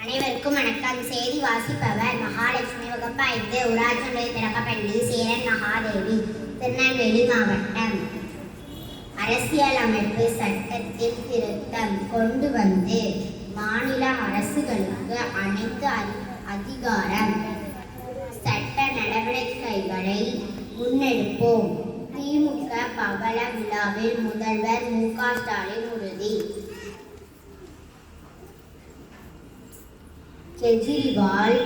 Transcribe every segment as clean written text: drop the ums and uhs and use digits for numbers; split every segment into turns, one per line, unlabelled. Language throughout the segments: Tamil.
அனைவருக்கும் வணக்கம். செய்தி வாசிப்பவர் மகாலட்சுமி. வகுப்பு 5. ஊராட்சி ஒன்றிய திறக்கப்பள்ளி, சேரன் மகாதேவி, திருநெல்வேலி மாவட்டம். அரசியலமைப்பு சட்டத்தில் திருத்தம் கொண்டு வந்து மாநில அரசுகளுக்கு அனைத்து அதிகாரம், சட்ட நடவடிக்கைகளை முன்னெடுப்போம். திமுக பவள விழாவில் முதல்வர் மு.க. ஸ்டாலின் உறுதி. கெஜ்ரிவால்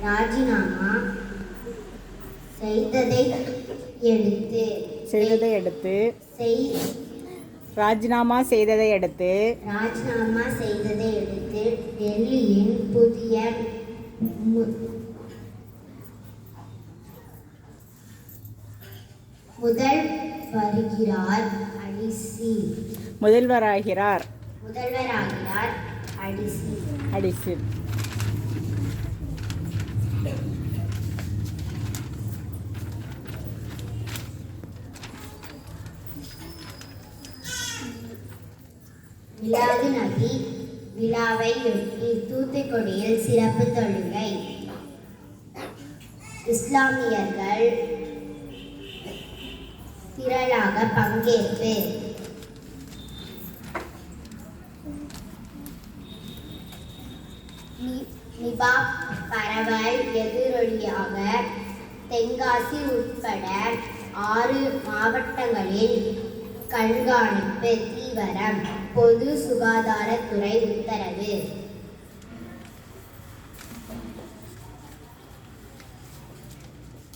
ராஜினாமா செய்ததை அடுத்து டெல்லியின் புதிய
முதல்வராகிறார் அடிசி.
மிலாது நபி விழாவையொட்டி தூத்துக்குடியில் சிறப்பு தொழுகை. இஸ்லாமியர்கள் திரளாக பங்கேற்பு. நிபா பரவல் எதிரொலியாக தென்காசி உட்பட 6 மாவட்டங்களில் கண்காணிப்பு தீவிரம். பொது சுகாதாரத்துறை உத்தரவு.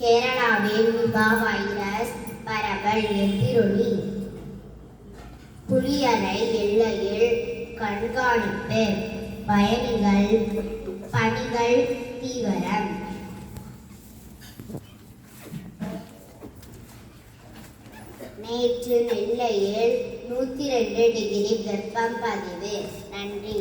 கேரளாவில் நிபா வைரஸ் பரவல் எதிரொலி. புளியரை எல்லையில் கண்காணிப்பு. பணிகள் தீவிரம். நேற்று நெல்லையில் 102 டிகிரி வெப்பம் பதிவு. நன்றி.